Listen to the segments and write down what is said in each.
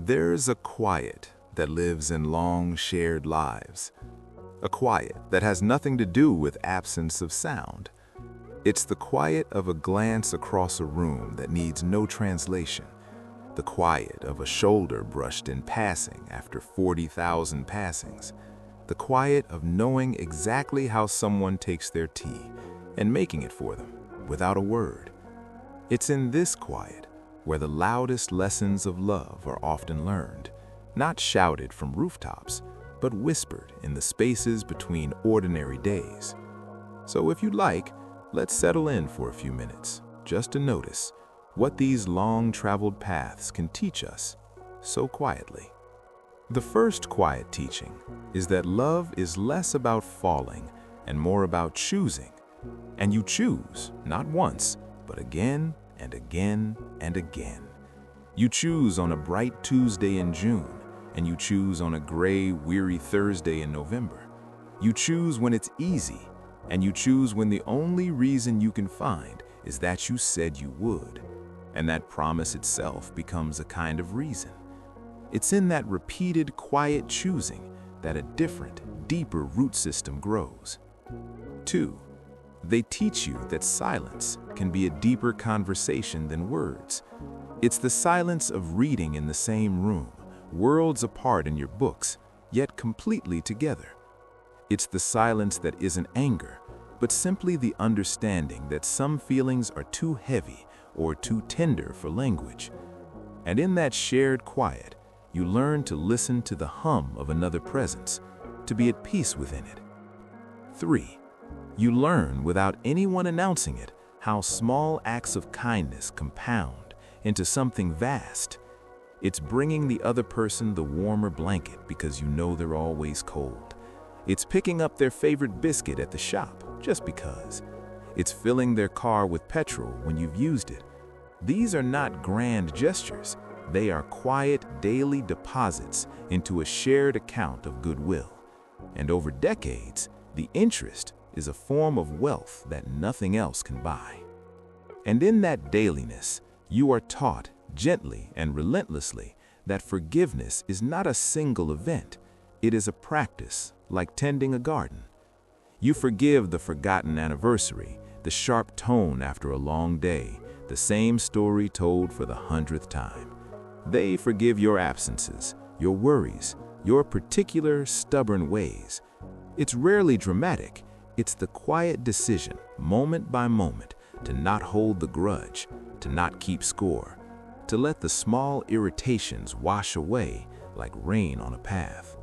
There's a quiet that lives in long shared lives, a quiet that has nothing to do with absence of sound. It's the quiet of a glance across a room that needs no translation, the quiet of a shoulder brushed in passing after 40,000 passings, the quiet of knowing exactly how someone takes their tea and making it for them without a word. It's in this quiet where the loudest lessons of love are often learned, not shouted from rooftops, but whispered in the spaces between ordinary days. So if you'd like, let's settle in for a few minutes, just to notice what these long-traveled paths can teach us so quietly. The first quiet teaching is that love is less about falling and more about choosing. And you choose, not once, but again and again and again. You choose on a bright Tuesday in June, and you choose on a gray, weary Thursday in November. You choose when it's easy, and you choose when the only reason you can find is that you said you would. And that promise itself becomes a kind of reason. It's in that repeated, quiet choosing that a different, deeper root system grows. 2. They teach you that silence can be a deeper conversation than words. It's the silence of reading in the same room, worlds apart in your books, yet completely together. It's the silence that isn't anger, but simply the understanding that some feelings are too heavy or too tender for language. And in that shared quiet, you learn to listen to the hum of another presence, to be at peace within it. 3. You learn without anyone announcing it how small acts of kindness compound into something vast. It's bringing the other person the warmer blanket because you know they're always cold. It's picking up their favorite biscuit at the shop just because. It's filling their car with petrol when you've used it. These are not grand gestures. They are quiet daily deposits into a shared account of goodwill. And over decades, the interest is a form of wealth that nothing else can buy. And in that dailiness, you are taught gently and relentlessly that forgiveness is not a single event. It is a practice, like tending a garden. You forgive the forgotten anniversary, the sharp tone after a long day, the same story told for the 100th time. They forgive your absences, your worries, your particular stubborn ways. It's rarely dramatic. It's the quiet decision, moment by moment, to not hold the grudge, to not keep score, to let the small irritations wash away like rain on a path.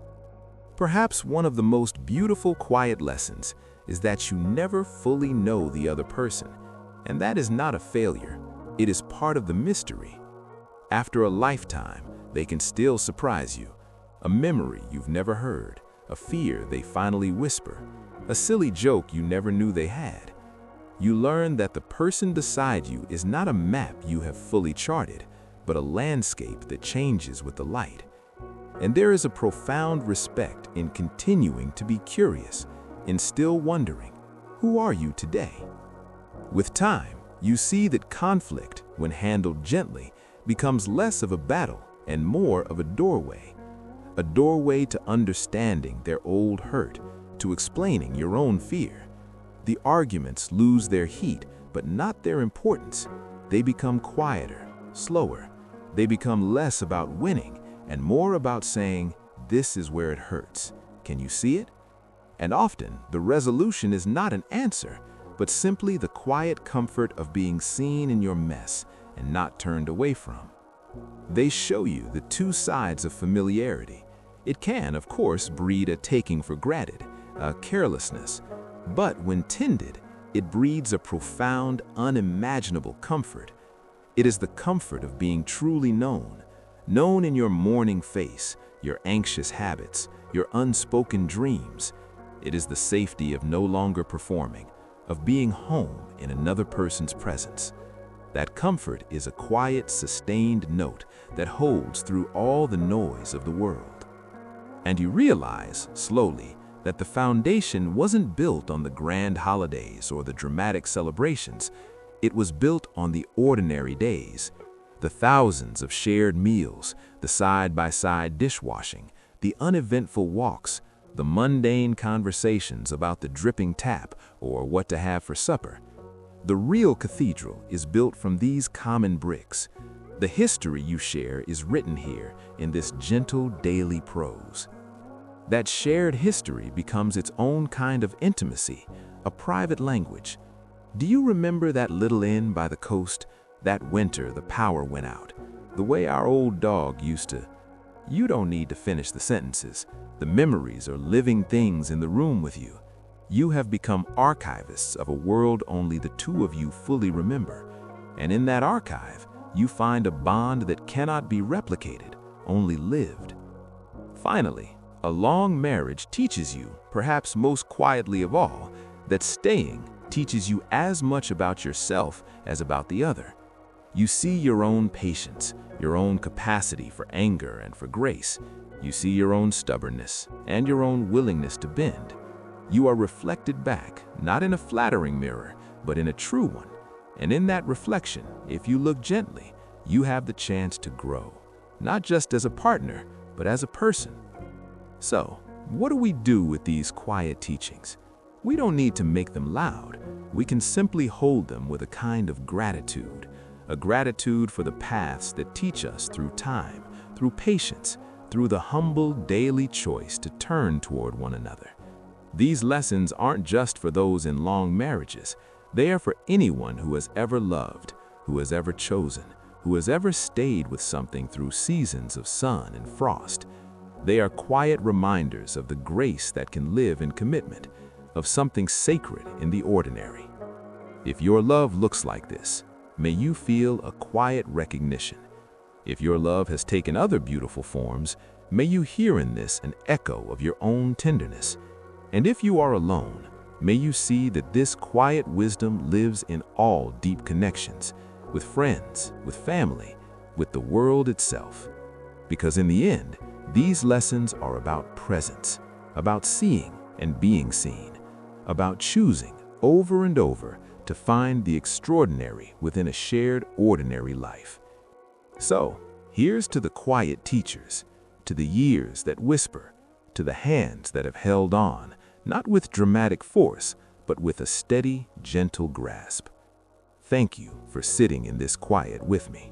Perhaps one of the most beautiful quiet lessons is that you never fully know the other person, and that is not a failure. It is part of the mystery. After a lifetime, they can still surprise you. A memory you've never heard, a fear they finally whisper, a silly joke you never knew they had. You learn that the person beside you is not a map you have fully charted, but a landscape that changes with the light. And there is a profound respect in continuing to be curious, in still wondering, who are you today? With time, you see that conflict, when handled gently, becomes less of a battle and more of a doorway to understanding their old hurt, to explaining your own fear. The arguments lose their heat, but not their importance. They become quieter, slower. They become less about winning and more about saying, this is where it hurts. Can you see it? And often, the resolution is not an answer, but simply the quiet comfort of being seen in your mess and not turned away from. They show you the two sides of familiarity. It can, of course, breed a taking for granted, a carelessness, but when tended, it breeds a profound, unimaginable comfort. It is the comfort of being truly known in your morning face, your anxious habits, your unspoken dreams. It is the safety of no longer performing, of being home in another person's presence. That comfort is a quiet, sustained note that holds through all the noise of the world. And you realize, slowly, that the foundation wasn't built on the grand holidays or the dramatic celebrations. It was built on the ordinary days, The thousands of shared meals, the side-by-side dishwashing, the uneventful walks, the mundane conversations about the dripping tap or what to have for supper. The real cathedral is built from these common bricks. The history you share is written here in this gentle daily prose. That shared history becomes its own kind of intimacy, a private language. Do you remember that little inn by the coast? That winter the power went out. The way our old dog used to. You don't need to finish the sentences. The memories are living things in the room with you. You have become archivists of a world only the two of you fully remember. And in that archive, you find a bond that cannot be replicated, only lived. Finally, a long marriage teaches you, perhaps most quietly of all, that staying teaches you as much about yourself as about the other. You see your own patience, your own capacity for anger and for grace. You see your own stubbornness and your own willingness to bend. You are reflected back, not in a flattering mirror, but in a true one. And in that reflection, if you look gently, you have the chance to grow, not just as a partner, but as a person. So, what do we do with these quiet teachings? We don't need to make them loud. We can simply hold them with a kind of gratitude, a gratitude for the paths that teach us through time, through patience, through the humble daily choice to turn toward one another. These lessons aren't just for those in long marriages. They are for anyone who has ever loved, who has ever chosen, who has ever stayed with something through seasons of sun and frost. They are quiet reminders of the grace that can live in commitment, of something sacred in the ordinary. If your love looks like this, may you feel a quiet recognition. If your love has taken other beautiful forms, may you hear in this an echo of your own tenderness. And if you are alone, may you see that this quiet wisdom lives in all deep connections, with friends, with family, with the world itself. Because in the end, these lessons are about presence, about seeing and being seen, about choosing over and over to find the extraordinary within a shared ordinary life. So, here's to the quiet teachers, to the years that whisper, to the hands that have held on, not with dramatic force, but with a steady, gentle grasp. Thank you for sitting in this quiet with me.